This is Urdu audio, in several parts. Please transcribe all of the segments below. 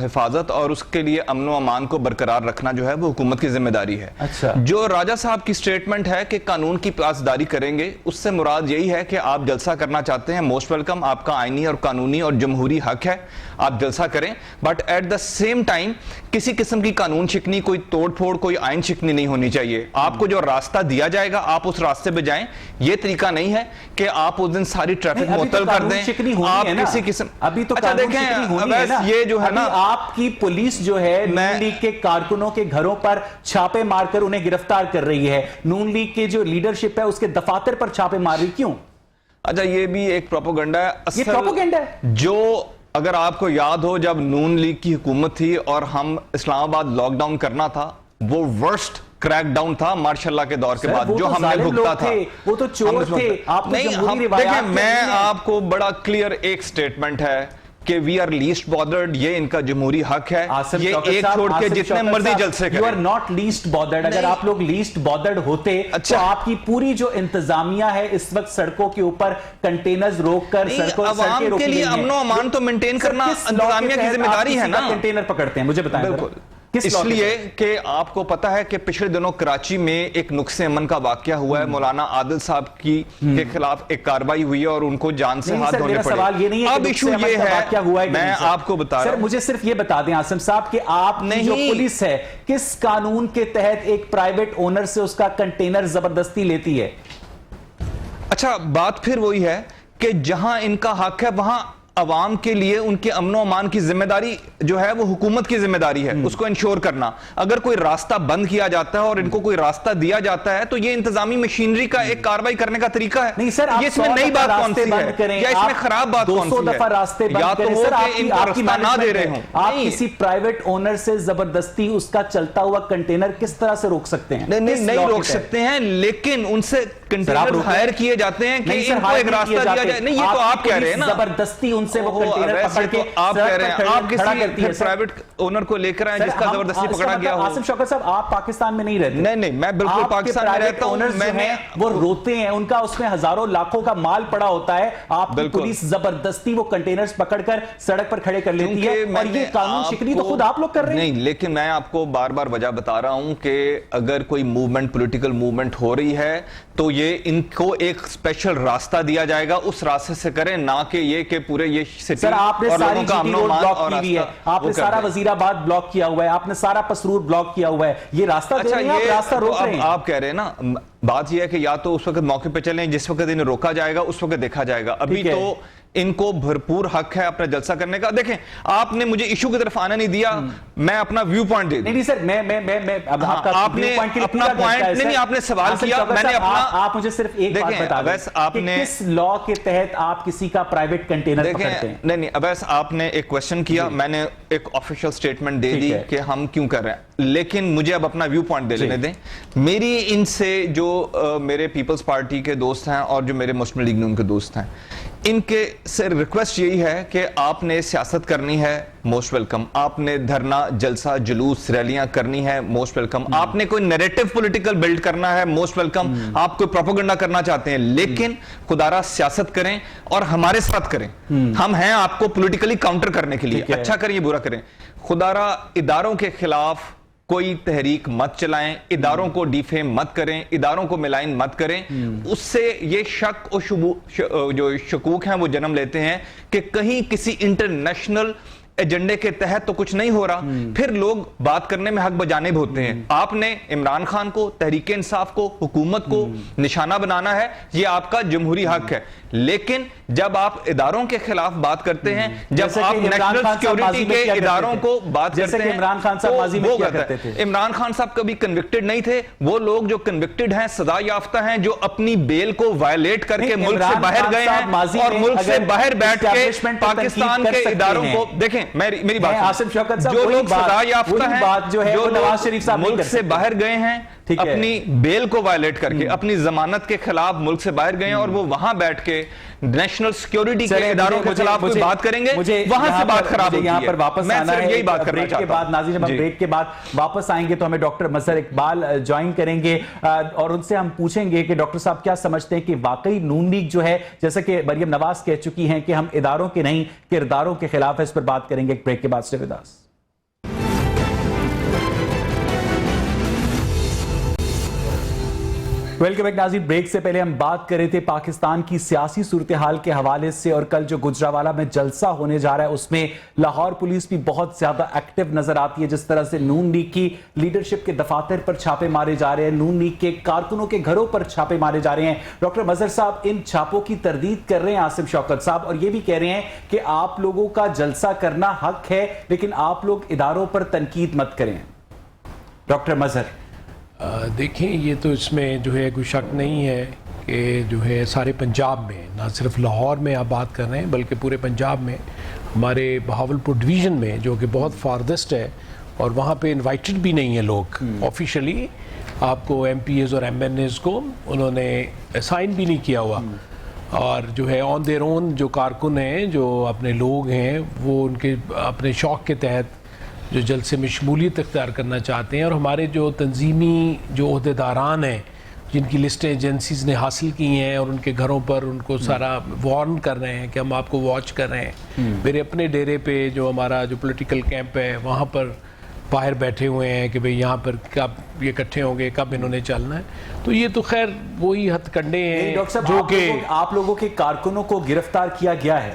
حفاظت اور اس کے لیے امن و امان کو برقرار رکھنا جو ہے وہ حکومت کی ذمہ داری ہے. اچھا. جو راجہ صاحب کی سٹیٹمنٹ ہے کہ قانون کی پاسداری کریں گے، اس سے مراد یہی ہے کہ آپ جلسہ کرنا چاہتے ہیں، موسٹ ویلکم، آپ کا آئینی اور قانونی اور جمہوری حق ہے، آپ جلسہ کریں، but at the same time کسی قسم کی قانون شکنی، کوئی توڑ پھوڑ، کوئی آئین شکنی نہیں ہونی چاہیے. آپ کو جو راستہ دیا جائے گا آپ اس راستے پہ جائیں. یہ طریقہ نہیں ہے کہ آپ اس دن ساری ٹریفک معطل کر دیں. آپ کسی قسم ابھی تو اچھا دیکھیں یہ جو ہے نا، آپ کی پولیس جو ہے نون لیگ کے کارکنوں کے گھروں پر چھاپے مار کر انہیں گرفتار کر رہی ہے، نون لیگ کے جو لیڈرشپ ہے اس کے دفاتر پر چھاپے مار رہی، کیوں؟ اچھا یہ بھی ایک پروپیگنڈا ہے. یہ پروپیگنڈا ہے جو اگر آپ کو یاد ہو جب نون لیگ کی حکومت تھی اور ہم اسلام آباد لاک ڈاؤن کرنا تھا، وہ ورسٹ کریک ڈاؤن تھا مارشاء اللہ کے دور کے بعد جو ہم نے بھگتا تھا. وہ تو چور تھے. دیکھیں میں آپ کو بڑا کلیئر ایک سٹیٹمنٹ ہے کہ وی آر لیسٹ بادرڈ، یہ ان کا جمہوری حق ہے، یہ ایک چھوڑ کے جتنے مرضی جلسے کریں. You are not least bothered. اگر آپ لوگ لیسٹ بادرڈ ہوتے تو آپ کی پوری جو انتظامیہ ہے اس وقت سڑکوں کے اوپر کنٹینرز روک کر سڑکوں عوام کے لیے امن و امان تو مینٹین کرنا انتظامیہ کی ذمہ داری ہے نا. کنٹینر پکڑتے ہیں، مجھے بتائیں. بالکل اس لیے کہ آپ کو پتا ہے کہ پچھلے دنوں کراچی میں ایک نقص امن کا واقعہ ہوا ہے، مولانا عادل صاحب کے خلاف ایک کارروائی ہوئی ہے اور ان کو جان سے ہاتھ دھونے پڑے. اب ایشو یہ ہے، میں آپ کو بتا رہا ہوں، مجھے صرف یہ بتا دیں عاصم صاحب کہ آپ کی جو پولیس ہے کس قانون کے تحت ایک پرائیویٹ اونر سے اس کا کنٹینر زبردستی لیتی ہے؟ اچھا بات پھر وہی ہے کہ جہاں ان کا حق ہے وہاں عوام کے لیے ان کے امن و امان کی ذمہ داری جو ہے وہ حکومت کی ذمہ داری ہے، اس کو انشور کرنا. اگر کوئی راستہ بند کیا جاتا ہے اور ان کو کوئی راستہ دیا جاتا ہے تو یہ انتظامی مشینری کا ایک کارروائی کرنے کا طریقہ ہے. نہیں سر، یہ اس میں نئی بات کون سی ہے یا اس میں خراب بات کون سی ہے؟ یا تو وہ کہ ان کو راستہ نہ دے رہے ہوں. آپ کسی پرائیویٹ اونر سے زبردستی اس کا چلتا ہوا کنٹینر کس طرح سے روک سکتے ہیں؟ نہیں روک سکتے ہیں، لیکن ان سے کنٹینر ہائر کیے جاتے ہیں کہ ان کو ایک راستہ دیا جائے. نہیں یہ تو آپ کہہ رہے ہیں نا، زبردستی سے وہ کنٹینر پکڑ کے آپ کہہ رہے ہیں آپ کسی پرائیویٹ اونر کو لے کر آئیں جس کا زبردستی پکڑا گیا ہو. عاصم شوکت صاحب آپ پاکستان میں نہیں رہتے. نہیں میں بالکل پاکستان میں رہتا ہوں. میں نے وہ روتے ہیں، ان کا اس میں ہزاروں لاکھوں کا مال پڑا ہوتا ہے، آپ کی پولیس زبردستی وہ کنٹینرز پکڑ کر سڑک پر کھڑے کر لیتی ہے اور یہ قانون شکنی تو خود آپ لوگ کر رہے ہیں. نہیں لیکن میں آپ کو بار بار وجہ بتا رہا ہوں کہ اگر کوئی موومنٹ پولیٹیکل موومنٹ ہو رہی ہے تو یہ ان کو ایک اسپیشل راستہ دیا جائے گا، اس راستے سے کریں، نہ کہ یہ کہ پورے یہ سٹی اور لوگوں کا امن و امان اور راستہ. آپ نے سارا وزیر آباد بلاک کیا ہوا ہے، آپ نے سارا پسرور بلاک کیا ہوا ہے، یہ راستہ دے رہے ہیں، آپ راستہ روک رہے ہیں. آپ کہہ رہے ہیں نا، بات یہ ہے کہ یا تو اس وقت موقع پہ چلیں جس وقت انہیں روکا جائے گا اس وقت دیکھا جائے گا. ابھی تو ان کو بھرپور حق ہے اپنا جلسہ کرنے کا. دیکھیں آپ نے مجھے ایشو کی طرف آنے نہیں دیا، میں اپنا ویو پوائنٹ دے دوں. نہیں سر، میں آپ نے اپنا پوائنٹ نہیں، آپ نے سوال کیا، میں نے اپنا. آپ مجھے صرف ایک بات بتا دیں کہ کس لا کے تحت آپ کسی کا پرائیویٹ کنٹینر پکڑتے ہیں. نہیں اویس آپ نے ایک کوشچن کیا، میں نے ایک آفیشل سٹیٹمنٹ دے دی کہ ہم کیوں کر رہے ہیں، لیکن مجھے اب اپنا ویو پوائنٹ دے لینے دیں. میری ان سے جو میرے پیپلز پارٹی کے دوست ہیں اور جو میرے مسلم لیگ نون کے دوست ہیں، ان کے سے ریکویسٹ یہی ہے کہ آپ نے سیاست کرنی ہے، موسٹ ویلکم. آپ نے دھرنا، جلسہ، جلوس، ریلیاں کرنی ہے، موسٹ ویلکم. آپ نے کوئی نیریٹو پولیٹیکل بلڈ کرنا ہے، موسٹ ویلکم. آپ کوئی پروپیگنڈا کرنا چاہتے ہیں، لیکن خدا را سیاست کریں اور ہمارے ساتھ کریں. ہم ہیں آپ کو پولیٹیکلی کاؤنٹر کرنے کے لیے. اچھا کریں یا برا کریں. خدا را اداروں کے خلاف کوئی تحریک مت چلائیں، اداروں کو ڈیفیم مت کریں، اداروں کو ملائن مت کریں. اس سے یہ شک اور جو شکوک ہیں وہ جنم لیتے ہیں کہ کہیں کسی انٹرنیشنل ایجنڈے کے تحت تو کچھ نہیں ہو رہا، پھر لوگ بات کرنے میں حق بجانب ہوتے ہیں. آپ نے عمران خان کو، تحریک انصاف کو، حکومت کو نشانہ بنانا ہے، یہ آپ کا جمہوری حق ہے. لیکن جب آپ اداروں کے خلاف بات کرتے ہیں، جب آپ نیشنل سیکیورٹی کے اداروں کو بات کرتے ہیں، عمران خان صاحب ماضی میں کیا کرتے تھے. عمران خان صاحب کبھی کنوکٹڈ نہیں تھے. وہ لوگ جو کنوکٹڈ ہیں، سزا یافتہ ہیں، جو اپنی بیل کو وائلیٹ کر کے ملک سے باہر گئے ہیں اور ملک سے باہر بیٹھ کے پاکستان کے اداروں کو دیکھیں. میری بات، جو لوگ سزا یافتہ ہیں، جو لوگ ملک سے باہر گئے ہیں، اپنی بیل کو وائلیٹ کر کے اپنی ضمانت کے خلاف ملک سے باہر گئے ہیں اور وہ وہاں بیٹھ کے نیشنل سیکیورٹی کے اداروں کے خلاف کوئی بات کریں گے, وہاں سے بات خراب ہوتی ہے. یہاں پر واپس میں آنا صرف ہے یہی بات کرنا چاہتا ہوں. بعد ناظرین, جب ہم بریک کے بعد واپس آئیں گے تو ہمیں ڈاکٹر مظہر اقبال جوائن کریں گے اور ان سے ہم پوچھیں گے کہ ڈاکٹر صاحب کیا سمجھتے ہیں کہ واقعی نون لیگ جو ہے, جیسا کہ مریم نواز کہہ چکی ہیں کہ ہم اداروں کے نہیں کرداروں کے خلاف ہے. اس پر بات کریں گے ایک بریک کے بعد. سے وداس ویلکم بیک ناظرین. بریک سے پہلے ہم بات کر رہے تھے پاکستان کی سیاسی صورتحال کے حوالے سے, اور کل جو گجرانوالہ میں جلسہ ہونے جا رہا ہے اس میں لاہور پولیس بھی بہت زیادہ ایکٹیو نظر آتی ہے. جس طرح سے نون لیگ کی لیڈرشپ کے دفاتر پر چھاپے مارے جا رہے ہیں, نون لیگ کے کارکنوں کے گھروں پر چھاپے مارے جا رہے ہیں. ڈاکٹر مظہر صاحب ان چھاپوں کی تردید کر رہے ہیں عاصم شوکت صاحب, اور یہ بھی کہہ رہے ہیں کہ آپ لوگوں کا جلسہ کرنا حق ہے لیکن آپ لوگ اداروں پر تنقید مت کریں. ڈاکٹر مظہر دیکھیں, یہ تو اس میں جو ہے کوئی شک نہیں ہے کہ جو ہے سارے پنجاب میں, نہ صرف لاہور میں آپ بات کر رہے ہیں بلکہ پورے پنجاب میں, ہمارے بہاولپور ڈویژن میں جو کہ بہت فاردسٹ ہے اور وہاں پہ انوائٹڈ بھی نہیں ہیں لوگ آفیشلی, آپ کو ایم پی ایز اور ایم این ایز کو انہوں نے اسائن بھی نہیں کیا ہوا, اور جو ہے آن دیر اون جو کارکن ہیں, جو اپنے لوگ ہیں, وہ ان کے اپنے شوق کے تحت جو جلسے میں شمولیت اختیار کرنا چاہتے ہیں. اور ہمارے جو تنظیمی جو عہدیداران ہیں جن کی لسٹیں ایجنسیز نے حاصل کی ہیں اور ان کے گھروں پر ان کو سارا وارن کر رہے ہیں کہ ہم آپ کو واچ کر رہے ہیں. میرے اپنے ڈیرے پہ جو ہمارا جو پولیٹیکل کیمپ ہے وہاں پر باہر بیٹھے ہوئے ہیں کہ بھئی یہاں پر کب یہ اکٹھے ہوں گے, کب انہوں نے چلنا ہے. تو یہ تو خیر وہی ہتھ کنڈے ہیں جو کہ آپ لوگوں کے کارکنوں کو گرفتار کیا گیا ہے.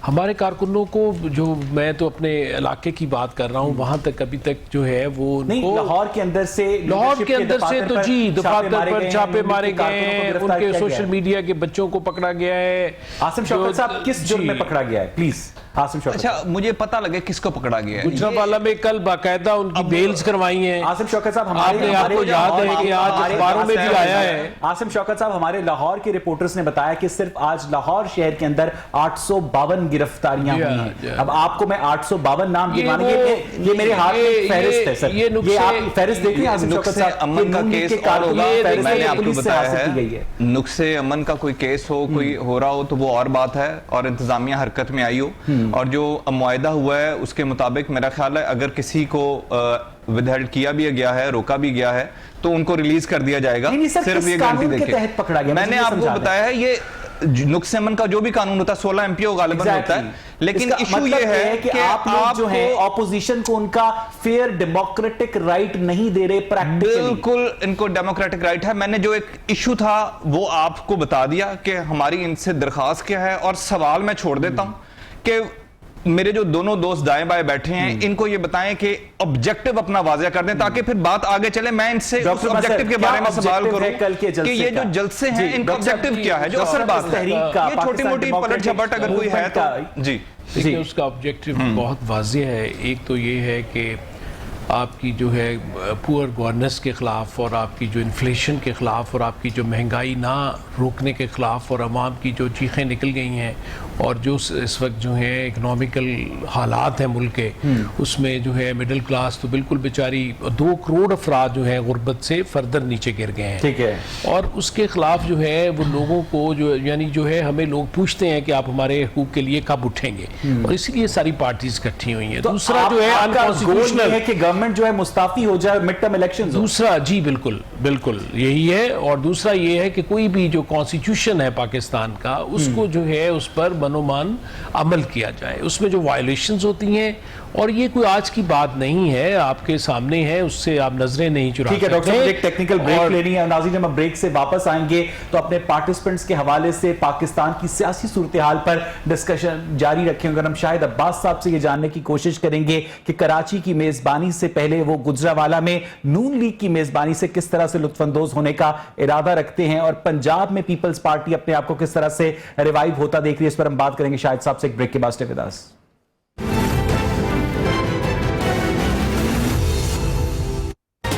ہمارے کارکنوں کو, جو میں تو اپنے علاقے کی بات کر رہا ہوں, وہاں تک ابھی تک جو ہے وہ نہیں, لاہور کے اندر سے تو جی دفاتر پر چھاپے مارے گئے ہیں, ان کے سوشل میڈیا کے بچوں کو پکڑا گیا ہے. عاصم شوکت صاحب کس جرم میں پکڑا گیا ہے پلیز؟ عاصم شوکت اچھا, مجھے پتہ لگے کس کو پکڑا گیا ہے. گجرانوالہ میں کل باقاعدہ ان کی بیلز کروائی ہیں. عاصم شوکت صاحب آپ کو یاد ہے کہ آج اخباروں میں بھی آیا ہے. عاصم شوکت صاحب, ہمارے لاہور کے رپورٹرز نے بتایا کہ صرف آج لاہور شہر کے اندر 852 گرفتاریاں ہوئی ہیں. اب آپ کو میں 852 نام گنوانے, یہ میرے ہاتھ میں فہرست ہے سر, یہ آپ فہرست دیکھیں عاصم شوکت صاحب, امن کا کیس اور ہوگا, میں نے آپ کو بتایا ہے نقصے امن کا کوئی کیس ہو, کوئی ہو رہا ہو تو وہ اور بات ہے, اور انتظامیہ حرکت میں آئی ہو, اور جو معاہدہ ہوا ہے اس کے مطابق میرا خیال ہے اگر کسی کو ودہیلڈ کیا بھی گیا ہے, روکا بھی گیا ہے, تو ان کو ریلیز کر دیا جائے گا. صرف یہ گارنٹی دیکھیں, میں نے آپ کو بتایا ہے یہ نقص امن کا جو بھی قانون ہوتا ہے 16 ایم پی او غالباً ہوتا ہے, لیکن ایشو یہ ہے کہ آپ لوگ جو ہیں اپوزیشن کو ان کا فیئر ڈیموکریٹک رائٹ نہیں دے رہے پریکٹیکلی. بالکل ان کو ڈیموکریٹک رائٹ ہے. میں نے جو ایک ایشو تھا وہ آپ کو بتا دیا کہ ہماری ان سے درخواست کیا ہے, اور سوال میں چھوڑ دیتا ہوں کہ میرے جو دونوں دوست دائیں بائیں بیٹھے ہیں ان کو یہ بتائیں کہ آبجیکٹو اپنا واضح کر دیں تاکہ پھر بات آگے چلے. میں ان سے اس آبجیکٹو کے بارے میں سوال کروں کہ یہ جو جلسے ہیں ان کا آبجیکٹو کیا ہے, جو اصل بات ہے. یہ چھوٹی موٹی پلٹ جھپٹ اگر کوئی ہے تو جی دیکھیں اس کا آبجیکٹو بہت واضح ہے. ایک تو یہ ہے کہ آپ کی جو ہے پور گورننس کے خلاف, اور آپ کی جو انفلیشن کے خلاف, اور آپ کی جو مہنگائی نہ روکنے کے خلاف, اور عوام کی جو چیخیں نکل گئی ہیں, اور جو اس وقت جو ہے اکنامیکل حالات ہیں ملک کے, اس میں جو ہے مڈل کلاس تو بالکل بیچاری 2 کروڑ افراد جو ہیں غربت سے فردر نیچے گر گئے ہیں. ٹھیک ہے, اور اس کے خلاف جو ہے وہ لوگوں کو جو یعنی جو ہے ہمیں لوگ پوچھتے ہیں کہ آپ ہمارے حقوق کے لیے کب اٹھیں گے, اور اسی لیے ساری پارٹیز اکٹھی ہوئی ہیں. دوسرا جو ہے انکانسٹیٹیوشنل ہے کہ گورنمنٹ جو ہے مستعفی ہو جائے, مڈ ٹرم الیکشنز. دوسرا جی بالکل بالکل یہی ہے. اور دوسرا یہ ہے کہ کوئی بھی جو کانسٹیٹیوشن ہے پاکستان کا اس کو جو ہے اس پر منومان عمل کیا جائے. اس میں جو وائلیشنز ہوتی ہیں, اور یہ کوئی آج کی بات نہیں ہے, آپ کے سامنے ہے, اس سے آپ نظریں نہیں چرا سکتے. ٹھیک ہے ڈاکٹر صاحب, ایک ٹیکنیکل بریک لینی ہے. ناظرین جب ہم بریک سے واپس آئیں گے تو اپنے پارٹیسپنٹس کے حوالے سے پاکستان کی سیاسی صورتحال پر ڈسکشن جاری رکھیں گے. ہم شاہد عباس صاحب سے یہ جاننے کی کوشش کریں گے کہ کراچی کی میزبانی سے پہلے وہ گجرانوالہ میں نون لیگ کی میزبانی سے کس طرح سے لطف اندوز ہونے کا ارادہ رکھتے ہیں, اور پنجاب میں پیپلز پارٹی اپنے آپ کو کس طرح سے ریوائیو ہوتا دیکھ رہی ہے. اس پر ہم بات کریں گے شاہد صاحب سے ایک بریک کے بعد. Stay with us.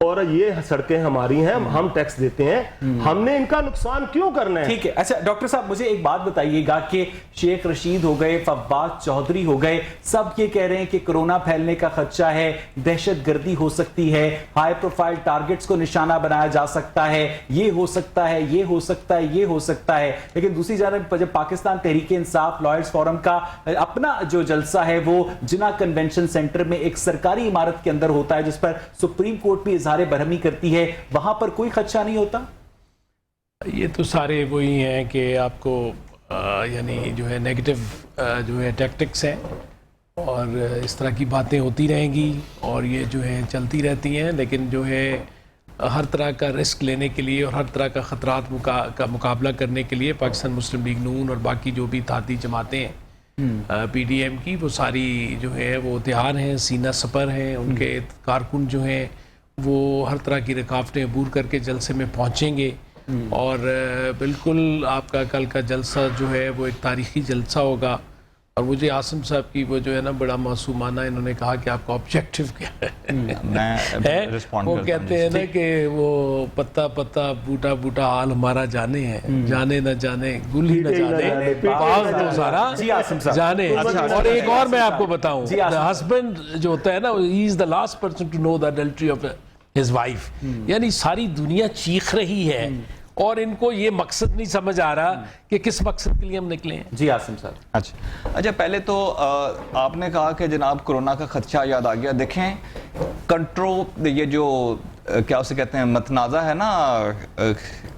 اور یہ سڑکیں ہماری ہیں, ہم ٹیکس دیتے ہیں, ہم نے ان کا نقصان کیوں کرنا ہے؟ ٹھیک ہے. اچھا ڈاکٹر صاحب مجھے ایک بات بتائیے گا کہ شیخ رشید ہو گئے, فواد چودھری ہو گئے, سب یہ کہہ رہے ہیں کہ کورونا پھیلنے کا خدشہ ہے, دہشت گردی ہو سکتی ہے, ہائی پروفائل ٹارگٹس کو نشانہ بنایا جا سکتا ہے, یہ ہو سکتا ہے, یہ ہو سکتا ہے, یہ ہو سکتا ہے. لیکن دوسری جانب جب پاکستان تحریک انصاف لائرز فورم کا اپنا جو جلسہ ہے وہ جناح کنونشن سینٹر میں ایک سرکاری عمارت کے اندر ہوتا ہے جس پر سپریم کورٹ بھی اظہار برہمی کرتی ہے, وہاں پر کوئی خدشہ نہیں ہوتا؟ یہ تو سارے وہی ہیں کہ آپ کو یعنی جو ہے نیگیٹو جو ہے ٹیکٹکس ہیں, اور اس طرح کی باتیں ہوتی رہیں گی اور یہ جو ہے چلتی رہتی ہیں. لیکن جو ہے ہر طرح کا رسک لینے کے لیے اور ہر طرح کا خطرات کا مقابلہ کرنے کے لیے پاکستان مسلم لیگ نون اور باقی جو بھی اتحادی جماعتیں ہیں پی ڈی ایم کی, وہ ساری جو ہے وہ تیار ہیں, سینہ سپر ہیں. ان کے کارکن جو ہیں وہ ہر طرح کی رکاوٹیں عبور کر کے جلسے میں پہنچیں گے, اور بالکل آپ کا کل کا جلسہ جو ہے وہ ایک تاریخی جلسہ ہوگا. اور مجھے عاصم صاحب کی وہ جو ہے نا بڑا معصومانہ انہوں نے کہا کہ آپ کا آبجیکٹو کیا ہے, وہ کہتے ہیں نا کہ وہ پتا پتا بوٹا بوٹا حال ہمارا جانے ہیں, جانے نہ جانے گل ہی نہ جانے باغ تو سارا جانے. اور ایک اور میں آپ کو بتاؤں, ہسبینڈ جو ہوتا ہے نا he is the last person to know the adultery of his wife. یعنی ساری دنیا چیخ رہی ہے اور ان کو یہ مقصد نہیں سمجھ آ رہا کہ کس مقصد کے لیے ہم نکلے ہیں. جی عاصم صاحب. اچھا پہلے تو آپ نے کہا کہ جناب کورونا کا خدشہ یاد آ گیا. دیکھیں کنٹرول, یہ جو کیا اسے کہتے ہیں متنازع ہے نا,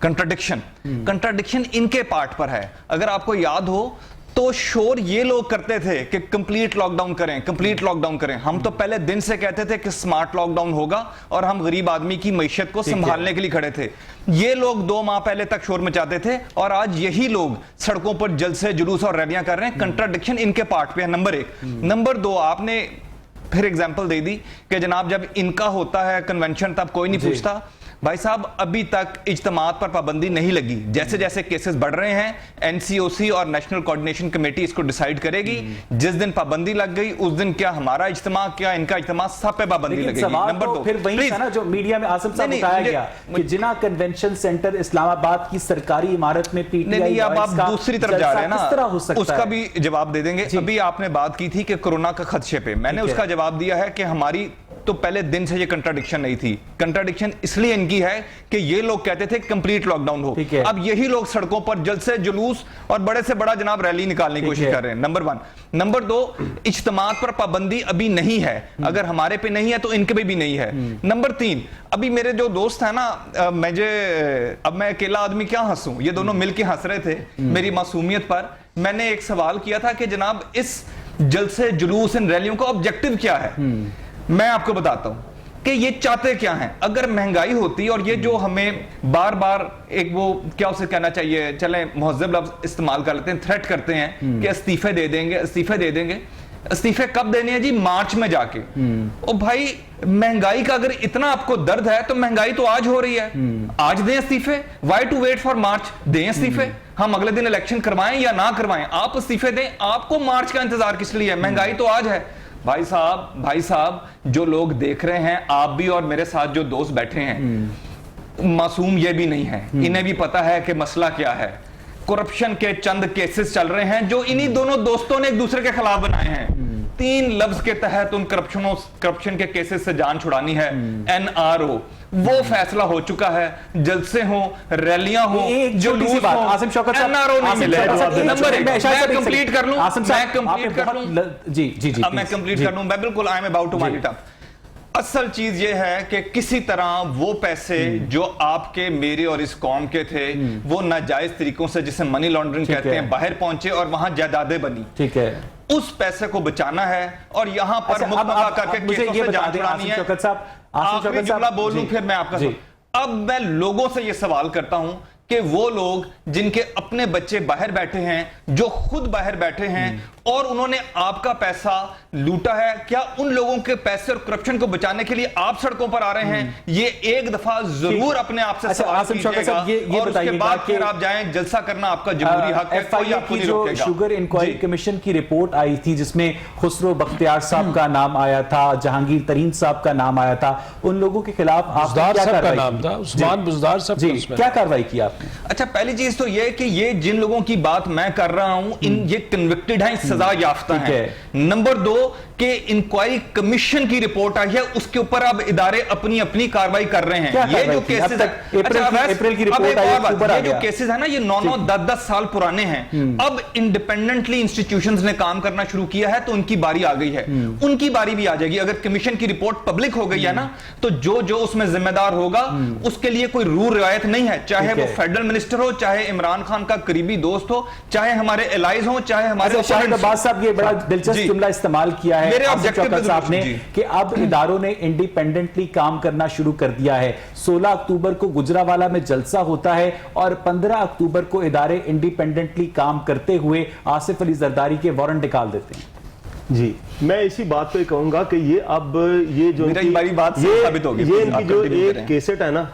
کنٹراڈکشن ان کے پارٹ پر ہے. اگر آپ کو یاد ہو تو شور یہ لوگ کرتے تھے کہ کمپلیٹ لاک ڈاؤن کریں, کمپلیٹ لاک ڈاؤن کریں. ہم تو پہلے دن سے کہتے تھے کہ سمارٹ لاک ڈاؤن ہوگا اور ہم غریب آدمی کی معیشت کو سنبھالنے کے لیے کھڑے تھے. یہ لوگ 2 ماہ پہلے تک شور مچاتے تھے اور آج یہی لوگ سڑکوں پر جلسے جلوس اور ریلیاں کر رہے ہیں. کنٹراڈکشن ان کے پارٹ پہ ہے, نمبر 1. نمبر 2, آپ نے پھر ایگزامپل دے دی کہ جناب جب ان کا ہوتا ہے کنونشن تب کوئی نہیں پوچھتا. بھائی صاحب ابھی تک اجتماعات پر پابندی نہیں لگی. جیسے جیسے کیسز بڑھ رہے ہیں این سی او سی اور نیشنل کوارڈینیشن کمیٹی اس کو ڈیسائیڈ کرے گی. جس دن پابندی لگ گئی اس دن کیا ہمارا اجتماع کیا ان کا اجتماع, سب پہ پابندی لگے گی. نمبر 2 پھر وہی تھا نا جو میڈیا میں عاصم صاحب بتایا گیا کہ جناح کنونشن سینٹر اسلام آباد کی سرکاری عمارت میں پی ٹی آئی, اب آپ دوسری طرف جا رہے ہیں نا, اس کا بھی جواب دے دیں گے. ابھی آپ نے بات کی تھی کہ کورونا کا خدشے پہ, میں نے اس کا جواب دیا ہے کہ ہماری تو پہلے دن سے یہ کنٹراڈکشن نہیں تھی. کنٹراڈکشن اس لیے ان کی ہے کہ یہ لوگ کہتے تھے کمپلیٹ لاک ڈاؤن ہو, اب یہی لوگ سڑکوں پر جلسے جلوس اور بڑے سے بڑا جناب ریلی نکالنے کی کوشش کر رہے ہیں. نمبر 1. نمبر 2, اجتماعات پر پابندی ابھی نہیں ہے. اگر ہمارے پہ نہیں ہے تو ان کے بھی نہیں ہے. نمبر 3, ابھی میرے جو دوست ہیں نا, اب میں اکیلا آدمی کیا ہنسوں, یہ دونوں مل کے ہنس رہے تھے میری معصومیت پر. میں نے ایک سوال کیا تھا کہ جناب اس جلسے جلوس ان ریلیوں کا آبجیکٹو کیا ہے. میں آپ کو بتاتا ہوں کہ یہ چاہتے کیا ہیں. اگر مہنگائی ہوتی اور یہ جو ہمیں بار بار ایک وہ کیا اسے کہنا چاہیے, چلیں مہذب لفظ استعمال کر لیتے ہیں, تھریٹ کرتے ہیں کہ استعفے دے دیں گے, استعفے دے دیں گے. استعفے کب دینے ہیں جی؟ مارچ میں جا کے. او بھائی مہنگائی کا اگر اتنا آپ کو درد ہے تو مہنگائی تو آج ہو رہی ہے, آج دیں استعفے. Why to wait for March? دیں استعفے. ہم اگلے دن الیکشن کروائیں یا نہ کروائیں, آپ استعفے دیں. آپ کو مارچ کا انتظار کس لیے ہے؟ مہنگائی تو آج ہے. بھائی صاحب جو لوگ دیکھ رہے ہیں, آپ بھی اور میرے ساتھ جو دوست بیٹھے ہیں, معصوم یہ بھی نہیں ہے, انہیں بھی پتا ہے کہ مسئلہ کیا ہے. کرپشن کے چند کیسز چل رہے ہیں جو انہی دونوں دوستوں نے ایک دوسرے کے خلاف بنائے ہیں. 3 لفظ کے تحت ان کرپشن کے کیسز سے جان چھڑانی ہے. این آر او وہ فیصلہ ہو چکا ہے. جلسے ہوں, ریلیاں ہوں, جو لوس ہوں, عاصم شوکت صاحب, این آر او نہیں ملے. نمبر 1 میں کمپلیٹ کر لوں, میں بالکل I am about to wind it up. اصل چیز یہ ہے کہ کسی طرح وہ پیسے جو آپ کے, میرے اور اس قوم کے تھے, وہ ناجائز طریقوں سے جسے منی لانڈرنگ کہتے ہیں, باہر پہنچے اور وہاں جائیدادیں بنی. ٹھیک ہے, اس پیسے کو بچانا ہے اور یہاں پر مکمل کر کے کیسوں سے جان چھڑانی ہے. آخری جملہ بولوں پھر میں آپ کا. اب میں لوگوں سے یہ سوال کرتا ہوں کہ وہ لوگ جن کے اپنے بچے باہر بیٹھے ہیں, جو خود باہر بیٹھے ہیں اور انہوں نے آپ کا پیسہ لوٹا ہے, کیا ان لوگوں کے پیسے اور کرپشن کو بچانے کے لیے آپ سڑکوں پر آ رہے ہیں؟ یہ ایک دفعہ ضرور اپنے آپ سے سوال کیجئے گا, اور اس کے بعد پھر آپ جائیں. جلسہ کرنا آپ کا جمہوری حق ہے, کوئی آپ کو نہیں روکے گا. شوگر انکوائری کمیشن کی رپورٹ آئی تھی جس میں خسرو بختیار صاحب کا نام آیا تھا, جہانگیر ترین صاحب کا نام آیا تھا, ان لوگوں کے خلاف آپ نے کیا کارروائی کی؟ کیا کارروائی کی آپ نے؟ اچھا, پہلی چیز تو یہ کہ یہ جن لوگوں کی بات میں کر رہا ہوں یہ کنوکٹڈ ہیں, سزا یافتہ ہیں. نمبر 2 کہ انکوائری کمیشن کی رپورٹ آئی ہے, اس کے اوپر اب ادارے اپنی اپنی کارروائی کر رہے ہیں. یہ جو کیسز ہیں نا, یہ 9 10 سال پرانے ہیں. اب انڈیپینڈنٹلی انسٹیٹیوشنز نے کام کرنا شروع کیا ہے تو ان کی باری آ گئی ہے, ان کی باری بھی آ جائے گی. اگر کمیشن کی رپورٹ پبلک ہو گئی ہے نا, تو جو اس میں ذمہ دار ہوگا اس کے لیے کوئی رول روایت نہیں ہے, چاہے وہ فیڈرل منسٹر ہو, چاہے عمران خان کا قریبی دوست ہو, چاہے ہمارے الائز ہوں, چاہے ہمارے شاہد عباس صاحب یہ بڑا دلچسپ جملہ استعمال کیا ہے صاحب نے کہ اب اداروں نے انڈیپینڈنٹلی کام کرنا شروع کر دیا ہے. 16 اکتوبر کو گجرانوالہ میں جلسہ ہوتا ہے اور 15 اکتوبر کو ادارے انڈیپینڈنٹلی کام کرتے ہوئے آصف علی زرداری کے وارنٹ نکال دیتے ہیں. جی, میں اسی بات پہ کہوں گا کہ یہ جو ایک کیسٹ ہے نا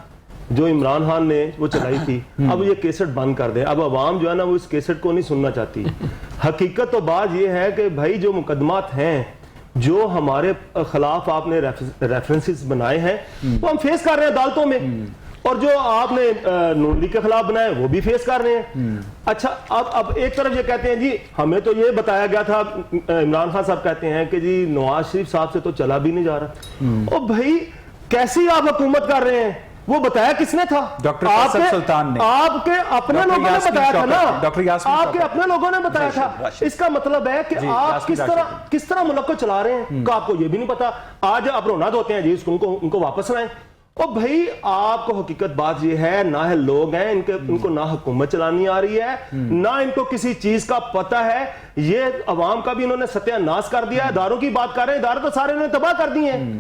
جو عمران خان نے وہ چلائی تھی, اب یہ کیسٹ بند کر دیں. اب عوام جو ہے نا وہ اس کیسٹ کو نہیں سننا چاہتی. حقیقت تو بات یہ ہے کہ بھائی جو مقدمات ہیں, جو ہمارے خلاف آپ نے ریفرنسز بنائے ہیں, وہ ہم فیس کر رہے ہیں عدالتوں میں, اور جو آپ نے نون لیگ کے خلاف بنائے وہ بھی فیس کر رہے ہیں. اچھا, اب ایک طرف یہ کہتے ہیں جی ہمیں تو یہ بتایا گیا تھا, عمران خان صاحب کہتے ہیں کہ جی نواز شریف صاحب سے تو چلا بھی نہیں جا رہا. او بھائی کیسی آپ حکومت کر رہے ہیں؟ وہ بتایا کس نے تھا؟ ڈاکٹر فیصل سلطان نے. آپ کے اپنے لوگوں نے بتایا تھا نا, آپ کے اپنے لوگوں نے بتایا تھا. اس کا مطلب ہے کہ آپ کس طرح ملک کو چلا رہے ہیں کہ آپ کو یہ بھی نہیں پتا. آج آپ رونا دھوتے ہیں جی ان کو واپس لائیں. اور بھائی آپ کو حقیقت بات یہ ہے, نہ لوگ ہیں ان کو نہ حکومت چلانی آ رہی ہے, نہ ان کو کسی چیز کا پتہ ہے. یہ عوام کا بھی انہوں نے ستیہ ناش کر دیا ہے. اداروں کی بات کر رہے ہیں, ادارے تو سارے انہوں نے تباہ کر دیے ہیں.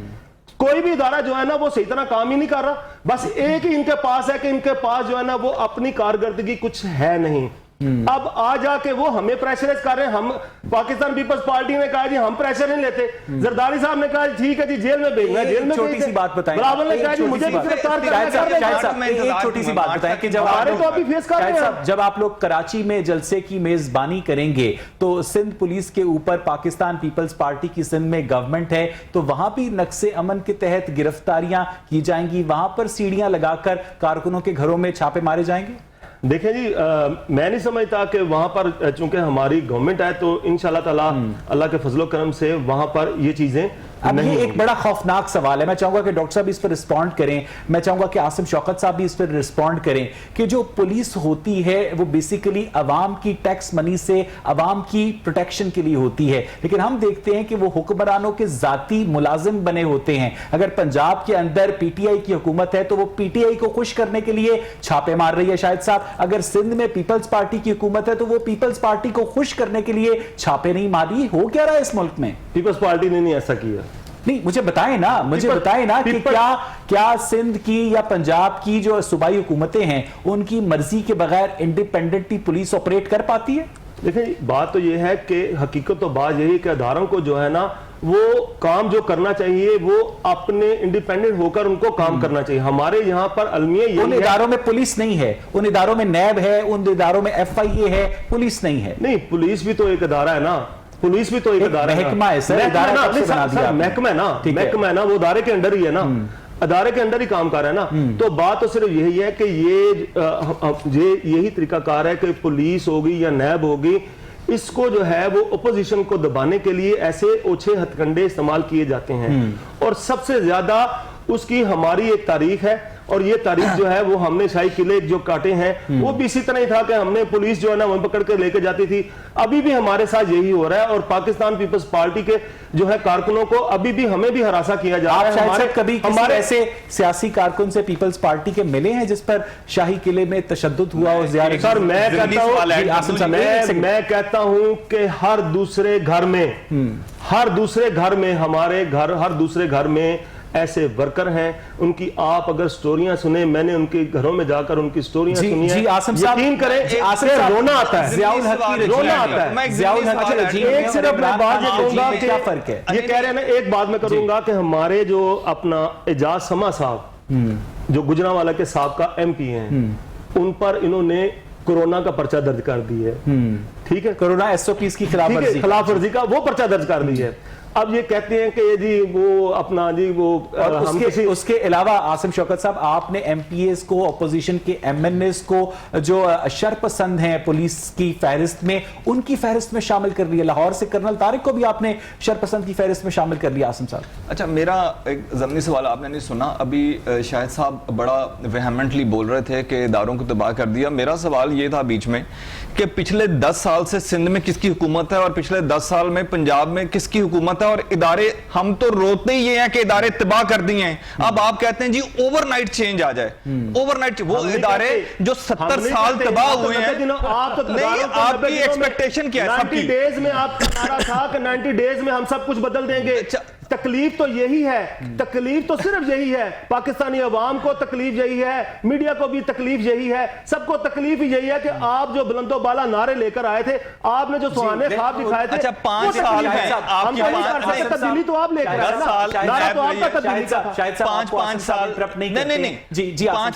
کوئی بھی ادارہ جو ہے نا وہ صحیح طرح کام ہی نہیں کر رہا. بس ایک ہی ان کے پاس ہے کہ ان کے پاس جو ہے نا وہ اپنی کارکردگی کچھ ہے نہیں. اب آ جا کے وہ ہمیں پریشرائز کر رہے ہیں. ہم پاکستان پیپلز پارٹی نے کہا جی ہم پریشر نہیں لیتے, زرداری صاحب نے کہا ٹھیک ہے جی جیل میں بھیجنا ہے, جیل میں چھوٹی سی بات بتائیں, بلاول نے کہا جی مجھے بھی گرفتار کرنا ہے. ایک چھوٹی سی بات بتائیں کہ جب آپ لوگ کراچی میں جلسے کی میزبانی کریں گے تو سندھ پولیس کے اوپر پاکستان پیپلز پارٹی کی سندھ میں گورنمنٹ ہے, تو وہاں بھی نقص امن کے تحت گرفتاریاں کی جائیں گی, وہاں پر سیڑھیاں لگا کر کارکنوں کے گھروں میں چھاپے مارے جائیں گے؟ دیکھیں جی, میں نہیں سمجھتا کہ وہاں پر چونکہ ہماری گورنمنٹ ہے تو انشاءاللہ تعالی اللہ کے فضل و کرم سے وہاں پر یہ چیزیں. اب یہ ایک بڑا خوفناک سوال ہے, میں چاہوں گا کہ ڈاکٹر صاحب اس پر رسپونڈ کریں, میں چاہوں گا کہ عاصم شوکت صاحب بھی اس پر رسپونڈ کریں کہ جو پولیس ہوتی ہے وہ بیسیکلی عوام کی ٹیکس منی سے عوام کی پروٹیکشن کے لیے ہوتی ہے, لیکن ہم دیکھتے ہیں کہ وہ حکمرانوں کے ذاتی ملازم بنے ہوتے ہیں. اگر پنجاب کے اندر پی ٹی آئی کی حکومت ہے تو وہ پی ٹی آئی کو خوش کرنے کے لیے چھاپے مار رہی ہے شاہد صاحب. اگر سندھ میں پیپلز پارٹی کی حکومت ہے تو وہ پیپلز پارٹی کو خوش کرنے کے لیے چھاپے نہیں ماری. ہو کیا رہا ہے اس ملک میں؟ پیپلز پارٹی نے نہیں ایسا کیا. نہیں, مجھے بتائیں نا کہ کیا سندھ کی یا پنجاب کی جو صوبائی حکومتیں ہیں ان کی مرضی کے بغیر انڈیپینڈنٹلی پولیس آپریٹ کر پاتی ہے؟ دیکھیں بات تو یہ ہے کہ حقیقت تو بات یہی کہ اداروں کو جو ہے نا وہ کام جو کرنا چاہیے وہ اپنے انڈیپینڈنٹ ہو کر ان کو کام کرنا چاہیے. ہمارے یہاں پر المیہ یہ ان اداروں میں پولیس نہیں ہے, ان اداروں میں نیب ہے, ان اداروں میں ایف آئی اے ہے, پولیس نہیں ہے. نہیں, پولیس بھی تو ایک ادارہ ہے نا, پولیس بھی تو ایک ادارہ ہے, محکمہ ہے سر, محکمہ ہے نا, وہ ادارے کے انڈر ہی ہے نا, ادارے کے اندر ہی کام کر رہا ہے نا. تو بات تو صرف یہی ہے کہ یہی طریقہ کار ہے کہ پولیس ہوگی یا نیب ہوگی, اس کو جو ہے وہ اپوزیشن کو دبانے کے لیے ایسے اوچھے ہتھ کنڈے استعمال کیے جاتے ہیں. اور سب سے زیادہ اس کی ہماری ایک تاریخ ہے, اور یہ تاریخ جو ہے وہ ہم نے شاہی قلعے جو کاٹے ہیں وہ بھی اسی طرح ہی تھا کہ ہم نے پولیس جو ہے نا وہ پکڑ کے لے کے جاتی تھی. ابھی بھی ہمارے ساتھ یہی ہو رہا ہے, اور پاکستان پیپلز پارٹی کے جو ہے کارکنوں کو ابھی بھی ہمیں بھی ہراساں کیا جا رہا ہے. آپ کبھی کسی ایسے سیاسی کارکن سے پیپلز پارٹی کے ملے ہیں جس پر شاہی قلعے میں تشدد ہوا اور زیارت؟ سر میں کہتا ہوں کہ ہر دوسرے گھر میں ہمارے گھر ہر دوسرے گھر میں ایسے ورکر ہیں, ان کی آپ اگر سٹوریاں سنیں, میں نے ان کے گھروں میں جا کر ان کی سٹوریاں سنی ہیں, یقین کریں رونا آتا ہے, رونا آتا ہے. ایک صرف میں بات یہ کہوں گا کہ یہ کہہ رہے ہیں نا, ایک بات میں کروں گا کہ ہمارے جو اپنا اعجاز سما صاحب جو گجرانوالہ کے سابقہ ایم پی ہیں, ان پر انہوں نے کورونا کا پرچہ درج کر دی ہے. ٹھیک ہے, کورونا ایس او پیز کی خلاف ورزی کا وہ پرچہ درج کر دی ہے. اب یہ کہتے ہیں کہ جی وہ اپنا جی وہ اس کے علاوہ عاصم شوکت صاحب, آپ نے ایم پی ایز کو, اپوزیشن کے ایم این ایز کو جو شرپسند ہیں پولیس کی فہرست میں, ان کی فہرست میں شامل کر لیا. لاہور سے کرنل طارق کو بھی آپ نے شرپسند کی فہرست میں شامل کر لیا. عاصم صاحب اچھا, میرا ایک ضمنی سوال آپ نے نہیں سنا, ابھی شاہد صاحب بڑا وہیمنٹلی بول رہے تھے کہ اداروں کو تباہ کر دیا. میرا سوال یہ تھا بیچ میں کہ پچھلے 10 سال سے سندھ میں کس کی حکومت ہے اور پچھلے 10 سال میں پنجاب میں کس کی حکومت ہے, اور ادارے ہم تو روتے ہی یہ ہیں کہ ادارے تباہ کر دیے ہیں. اب آپ کہتے ہیں جی اوور نائٹ چینج آ جائے. اوور نائٹ وہ ادارے جو 70 سال تباہ ہوئے ہیں, نہیں آپ کی ایکسپیکٹیشن کیا ہے؟ 90 ڈیز میں آپ کا نعرہ تھا کہ 90 ڈیز میں ہم سب کچھ بدل دیں گے. تکلیف تو یہی ہے, تکلیف تو صرف یہی ہے, پاکستانی عوام کو تکلیف یہی ہے, میڈیا کو بھی تکلیف یہی ہے, سب کو تکلیف یہی ہے کہ آپ جو بلند و بالا نعرے لے کر آئے تھے, آپ نے جو سہانے خواب دکھائے تھے, اچھا 5 سال میں آپ کی تبدیلی تو آپ لے کر آئے نا, نعرہ تو آپ کا تبدیلی کا تھا. 5 سال نہیں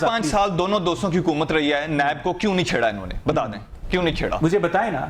5 سال دونوں دوستوں کی حکومت رہی ہے, نیب کو کیوں نہیں چھیڑا انہوں نے, بتا دیں کیوں نہیں چھیڑا؟ مجھے بتائیں نا,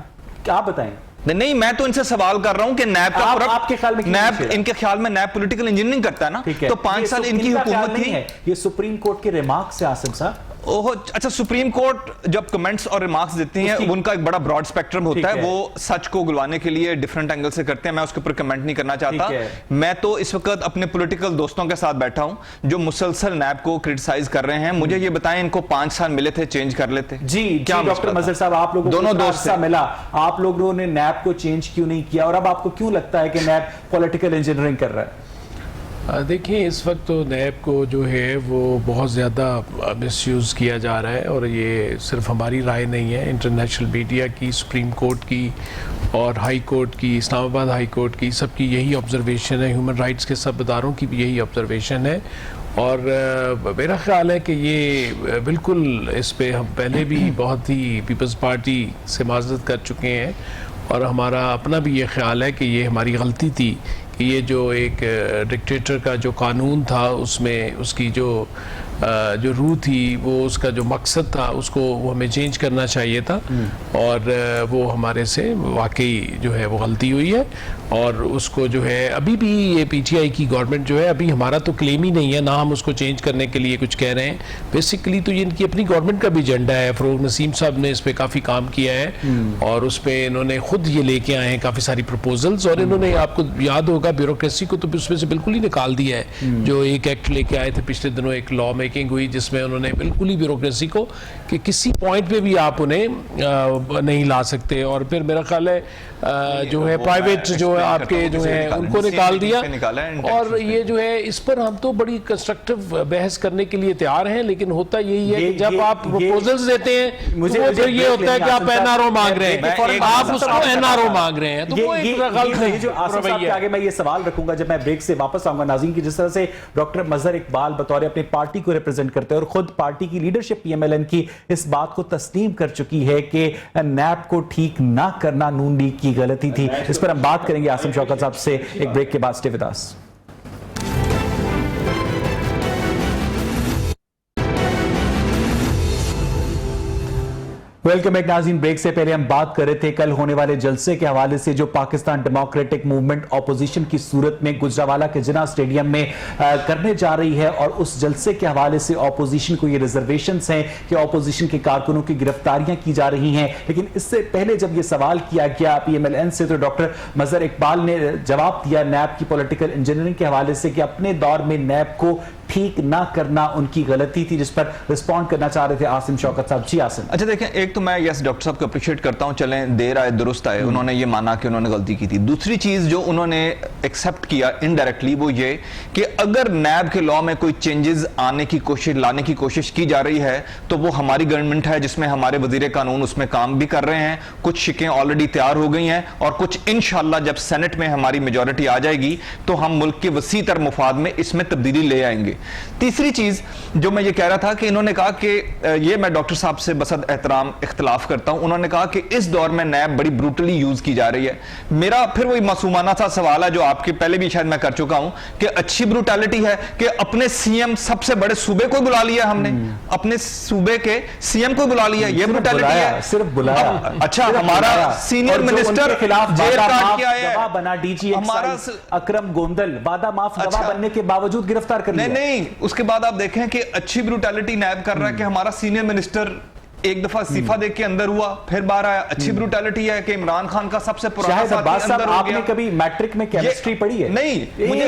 آپ بتائیں. نہیں, میں تو ان سے سوال کر رہا ہوں کہ نیب کا آپ کے خیال میں نیب, ان کے خیال میں نیب پولیٹیکل انجینئرنگ کرتا ہے نا, تو 5 سال ان کی حکومت تھی. یہ سپریم کورٹ کے ریمارک سے عاصم صاحب. اچھا, سپریم کورٹ جب کمنٹس اور ریمارکس دیتی ہیں ان کا ایک بڑا براڈ سپیکٹرم ہوتا ہے, وہ سچ کو گلوانے کے لیے ڈیفرنٹ اینگل سے کرتے ہیں. میں اس کے اوپر کمنٹ نہیں کرنا چاہتا. میں تو اس وقت اپنے پولیٹیکل دوستوں کے ساتھ بیٹھا ہوں جو مسلسل نیب کو کرٹیسائز کر رہے ہیں. مجھے یہ بتائیں ان کو 5 سال ملے تھے, چینج کر لیتے؟ جی ڈاکٹر مظہر صاحب, آپ لوگوں کو دونوں دوست سے ملا, آپ لوگوں نے نیب کو چینج کیوں نہیں کیا, اور اب آپ کو کیوں لگتا ہے کہ نیب پولیٹیکل انجینئرنگ کر رہا ہے؟ دیکھیں, اس وقت تو نیب کو جو ہے وہ بہت زیادہ مس یوز کیا جا رہا ہے, اور یہ صرف ہماری رائے نہیں ہے, انٹرنیشنل میڈیا کی, سپریم کورٹ کی اور ہائی کورٹ کی, اسلام آباد ہائی کورٹ کی, سب کی یہی آبزرویشن ہے. ہیومن رائٹس کے سب اداروں کی بھی یہی آبزرویشن ہے. اور میرا خیال ہے کہ یہ بالکل اس پہ ہم پہلے بھی بہت ہی پیپلز پارٹی سے معذرت کر چکے ہیں, اور ہمارا اپنا بھی یہ خیال ہے کہ یہ ہماری غلطی تھی کہ یہ جو ایک ڈکٹیٹر کا جو قانون تھا, اس میں اس کی جو روح تھی, وہ اس کا جو مقصد تھا, اس کو وہ ہمیں چینج کرنا چاہیے تھا, اور وہ ہمارے سے واقعی جو ہے وہ غلطی ہوئی ہے. اور اس کو جو ہے ابھی بھی یہ پی ٹی آئی کی گورنمنٹ جو ہے, ابھی ہمارا تو کلیم ہی نہیں ہے, نہ ہم اس کو چینج کرنے کے لیے کچھ کہہ رہے ہیں. بیسیکلی تو یہ ان کی اپنی گورنمنٹ کا بھی ایجنڈا ہے. فروغ نسیم صاحب نے اس پہ کافی کام کیا ہے, اور اس پہ انہوں نے خود یہ لے کے آئے ہیں کافی ساری پروپوزلز, اور انہوں نے, آپ کو یاد ہوگا, بیوروکریسی کو تو اس میں سے بالکل ہی نکال دیا ہے. جو ایک ایکٹ لے کے آئے تھے پچھلے دنوں, ایک لا میکنگ ہوئی جس میں انہوں نے بالکل ہی بیوروکریسی کو کہ کسی پوائنٹ پہ بھی آپ انہیں نہیں لا سکتے. اور پھر میرا خیال ہے جو ہے پرائیویٹ جو آپ کے جو ہے ان کو نکال دیا. اور یہ جو ہے اس پر ہم تو بڑی کنسٹرکٹیو بحث کرنے کے لیے تیار ہیں, لیکن ہوتا یہی ہے کہ جب آپ پروپوزلز دیتے ہیں تو پھر یہ ہوتا ہے کہ آپ این آر او مانگ رہے ہیں, آپ اس کو این آر او مانگ رہے ہیں, تو وہ ایک غلط ہے. جو عاصم صاحب کے آگے میں یہ سوال رکھوں گا جب میں بریک سے واپس آؤں گا, ناظرین کی جس طرح سے ڈاکٹر مظہر اقبال بطور اپنی پارٹی کو ریپرزینٹ کرتے ہیں اور خود پارٹی کی leadership P M L N کی اس بات کو تسلیم کر چکی ہے کہ نیب کو ٹھیک نہ کرنا نون لیگ کی غلطی تھی. اس پر ہم بات کریں گے عاصم شوکت صاحب سے ایک بریک کے بعد. Stay with us. Welcome back ناظرین. بریک سے پہلے ہم بات کر رہے تھے کل ہونے والے جلسے کے حوالے سے جو پاکستان ڈیموکریٹک موومنٹ اپوزیشن کی صورت میں گجرانوالہ کے جناح اسٹیڈیم میں کرنے جا رہی ہے, اور اس جلسے کے حوالے سے اپوزیشن کو یہ ریزرویشنز ہیں کہ اپوزیشن کے کارکنوں کی گرفتاریاں کی جا رہی ہیں. لیکن اس سے پہلے جب یہ سوال کیا گیا پی ایم ایل این سے, تو ڈاکٹر مظہر اقبال نے جواب دیا نیب کی پولیٹیکل انجینئرنگ کے حوالے سے کہ اپنے دور میں نیب کو ٹھیک نہ کرنا ان کی غلطی تھی، جس پر رسپونڈ کرنا چاہ رہے تھے عاصم شوکت صاحب. جی عاصم. اچھا دیکھیں، ایک تو میں یس ڈاکٹر صاحب کو اپریشیٹ کرتا ہوں، چلیں دیر آئے درست آئے، انہوں نے یہ مانا کہ انہوں نے غلطی کی تھی. دوسری چیز جو انہوں نے ایکسیپٹ کیا انڈائریکٹلی وہ یہ کہ اگر نیب کے لاء میں کوئی چینجز لانے کی کوشش کی جا رہی ہے تو وہ ہماری گورنمنٹ ہے جس میں ہمارے وزیر قانون اس میں کام بھی کر رہے ہیں. کچھ شکیں آلریڈی تیار ہو گئی ہیں اور کچھ انشاءاللہ جب سینٹ میں ہماری میجورٹی آ جائے گی تو ہم ملک کے وسیع تر مفاد میں اس میں تبدیلی لے آئیں گے. تیسری چیز جو میں یہ کہہ رہا تھا کہ انہوں نے کہا کہ یہ میں ڈاکٹر صاحب سے بصد احترام اختلاف کرتا ہوں، انہوں نے کہا کہ اس دور میں نیب بڑی بروٹلی یوز کی جا رہی ہے. میرا پھر وہی معصومانہ سا سوال ہے جو آپ کے پہلے بھی شاید میں کر چکا ہوں کہ اچھی بروٹیلٹی ہے کہ اپنے سی ایم سب سے بڑے صوبے کو بلا لیا ہم نے، اپنے صوبے کے سی ایم کو بلا لیا، یہ بروٹیلٹی ہے؟ صرف بلایا. اچھا ہمارا سینئر منسٹر جیل کاٹ کے آیا ہے، بنا ڈی جی اکرم گوندل وعدہ معاف گواہ بننے کے باوجود گرفتار کر لیا. نہیں، اس کے بعد آپ دیکھیں کہ اچھی بروٹیلٹی نیب کر رہا ہے کہ ہمارا سینئر منسٹر ایک دفعہ استعفیٰ دے کے اندر ہوا پھر باہر آیا. اچھی بروٹیلٹی ہے کہ عمران خان کا سب سے پرانا شاہد عباس ساتھی اندر صاحب ہو آپ گیا. نے کبھی میٹرک میں کیمسٹری پڑھی ہے؟ نہیں، مجھے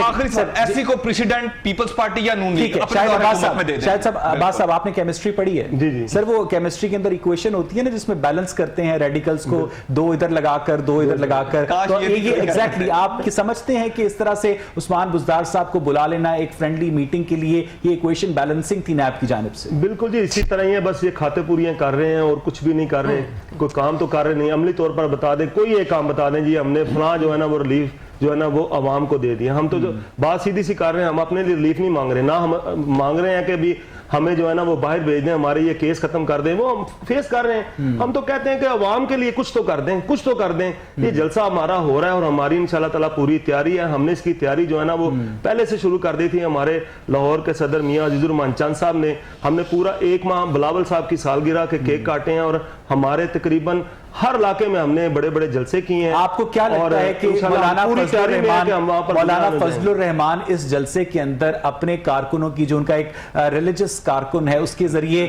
آخری سوال، ایسی کو پریسیڈنٹ پیپلز پارٹی یا نون لیگ اپنے دور حکومت میں دے دیں. شاہد صاحب عباس صاحب آپ نے کیمسٹری پڑھی ہے؟ جی جی سر وہ کیمسٹری کے اندر ایکویشن ہوتی ہے نا جس میں بیلنس کرتے ہیں ریڈیکلز کو، دو ادھر لگا کر دو ادھر لگا کر، تو یہ ایگزیکٹلی آپ سمجھتے ہیں کہ اس طرح سے عثمان بزدار صاحب کو بلا لینا ایک فرینڈلی میٹنگ کے لیے یہ ایکویشن بیلنسنگ تھی نیب کی جانب سے؟ بالکل جی، اسی طرح ہی ہے، بس یہ کھاتے پوریاں کر رہے ہیں اور کچھ بھی نہیں کر رہے ہیں. کوئی کام تو کر رہے نہیں. عملی طور پر بتا دیں، کوئی ایک کام بتا دیں جی ہم نے فلاں جو ہے نا وہ ریلیف جو ہے نا وہ عوام کو دے دیا. ہم تو جو بات سیدھی سی کر رہے ہیں، ہم اپنے لیے ریلیف نہیں مانگ رہے، نہ ہم مانگ رہے ہیں کہ بھی ہمیں جو ہے نا وہ باہر بھیج دیں، ہمارے یہ کیس ختم کر دیں. وہ ہم فیس کر رہے ہیں. ہم تو کہتے ہیں کہ عوام کے لیے کچھ تو کر دیں، کچھ تو کر دیں. یہ جلسہ ہمارا ہو رہا ہے اور ہماری انشاءاللہ تعالیٰ پوری تیاری ہے. ہم نے اس کی تیاری جو ہے نا وہ پہلے سے شروع کر دی تھی. ہمارے لاہور کے صدر میاں عزیز الرحمان چند صاحب نے، ہم نے پورا ایک ماہ بلاول صاحب کی سالگرہ کے کیک کاٹے ہیں اور ہمارے تقریباً ہر علاقے میں ہم نے بڑے بڑے جلسے کیے ہیں. آپ کو کیا لگتا ہے کہ مولانا فضل الرحمان اس جلسے کے اندر اپنے کارکنوں کی جو ان کا ایک ریلیجس کارکن ہے اس کے ذریعے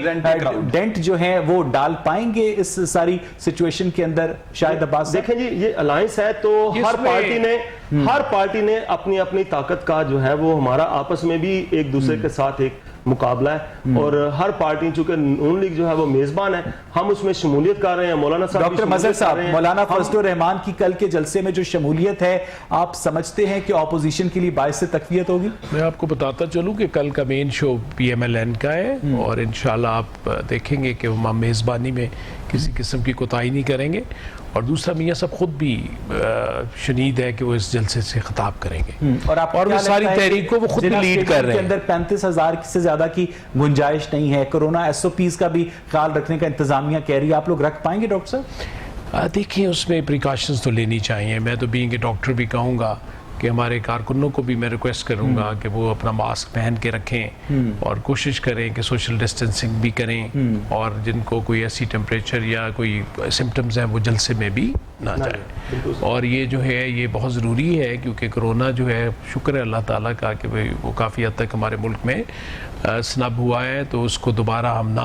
ڈینٹ جو ہے وہ ڈال پائیں گے اس ساری سچویشن کے اندر؟ شاید عباس دیکھیں جی، یہ الائنس ہے تو ہر پارٹی نے اپنی اپنی طاقت کا جو ہے وہ ہمارا آپس میں بھی ایک دوسرے کے ساتھ ایک مقابلہ ہے اور ہر پارٹی چونکہ نون لیگ جو ہے وہ میزبان ہے، ہم اس میں شمولیت کر رہے ہیں. مولانا صاحب ڈاکٹر مظہر صاحب، مولانا فضل الرحمان کی کل کے جلسے میں جو شمولیت ہے آپ سمجھتے ہیں کہ اپوزیشن کے لیے باعث تقویت ہوگی؟ میں آپ کو بتاتا چلوں کہ کل کا مین شو پی ایم ایل این کا ہے اور انشاءاللہ آپ دیکھیں گے کہ ہم میزبانی میں کسی قسم کی کوتاہی نہیں کریں گے. اور دوسرا میاں صاحب خود بھی شنید ہے کہ وہ اس جلسے سے خطاب کریں گے اور وہ ساری تحریک کو وہ خود بھی لیڈ کر رہے ہیں. اندر 35,000 سے زیادہ کی گنجائش نہیں ہے. کورونا ایس او پیز کا بھی خیال رکھنے کا انتظامیہ کہہ رہی ہے، آپ لوگ رکھ پائیں گے ڈاکٹر صاحب؟ دیکھیں اس میں پریکاشنز تو لینی چاہیے. میں تو بینگ اے ڈاکٹر بھی کہوں گا کہ ہمارے کارکنوں کو بھی میں ریکویسٹ کروں گا کہ وہ اپنا ماسک پہن کے رکھیں اور کوشش کریں کہ سوشل ڈسٹینسنگ بھی کریں اور جن کو کوئی ایسی ٹیمپریچر یا کوئی سمٹمز ہیں وہ جلسے میں بھی نہ جائیں. اور یہ جو ہے یہ بہت ضروری ہے کیونکہ کرونا جو ہے شکر ہے اللہ تعالیٰ کا کہ وہ کافی حد تک ہمارے ملک میں سنب ہوا ہے تو اس کو دوبارہ ہم نہ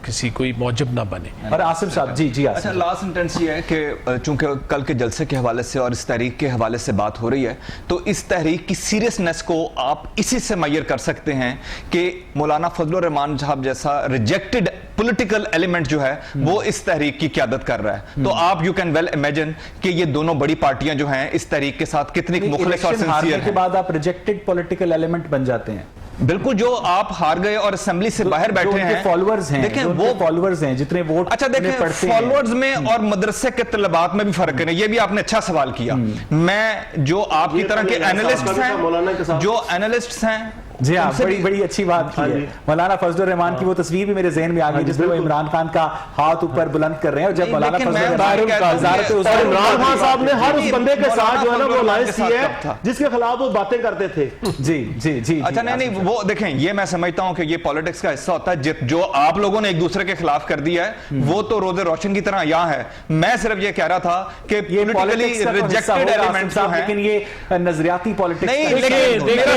کسی کوئی موجب نہ بنے. اور عاصم صاحب جی اچھا لاسٹ سینٹنس یہ ہے کہ چونکہ کل کے جلسے کے حوالے سے اور اس تحریک کے حوالے سے بات ہو رہی ہے تو اس تحریک کی سیریسنس کو آپ اسی سے میئر کر سکتے ہیں کہ مولانا فضل الرحمان صاحب جیسا ریجیکٹڈ پولیٹیکل ایلیمنٹ جو ہے وہ اس تحریک کی قیادت کر رہا ہے. تو آپ یو کین ویل امیجن کہ یہ دونوں بڑی پارٹیاں جو ہیں اس تحریک کے ساتھ کتنی مخلص اور سنسیئر ہیں. کے بعد آپ ریجیکٹڈ پولیٹیکل ایلیمنٹ بن جاتے ہیں. بالکل، جو آپ ہار گئے اور اسمبلی سے باہر بیٹھے ہیں، فالوورز ہیں، دیکھیں وہ فالوورز ہیں جتنے ووٹ. اچھا دیکھیں فالوورز میں اور مدرسے کے طلبات میں بھی فرق ہے. یہ بھی آپ نے اچھا سوال کیا. میں جو آپ کی طرح کے اینالسٹس ہیں، جو اینالسٹس ہیں، جی ہاں بڑی اچھی بات کی ہے. مولانا فضل الرحمان کی وہ تصویر بھی میرے ذہن میں آ گئی جس میں وہ عمران خان کا ہاتھ اوپر بلند کر رہے ہیں اور جب مولانا فضل الرحمان عمران خان صاحب نے ہر اس بندے کے ساتھ جو ہے نا وہ الائنس کی ہے جس کے خلاف وہ باتیں کرتے تھے. جی اچھا نہیں وہ دیکھیں یہ میں سمجھتا ہوں کہ یہ پالیٹکس کا حصہ ہوتا ہے. جو آپ لوگوں نے ایک دوسرے کے خلاف کر دیا ہے وہ تو روز روشن کی طرح یہاں ہے. میں صرف یہ کہہ رہا تھا کہ پولیٹیکلی ریجیکٹڈ ایلیمنٹس ہیں، لیکن یہ نظریاتی پالیٹکس نہیں. لیکن میرا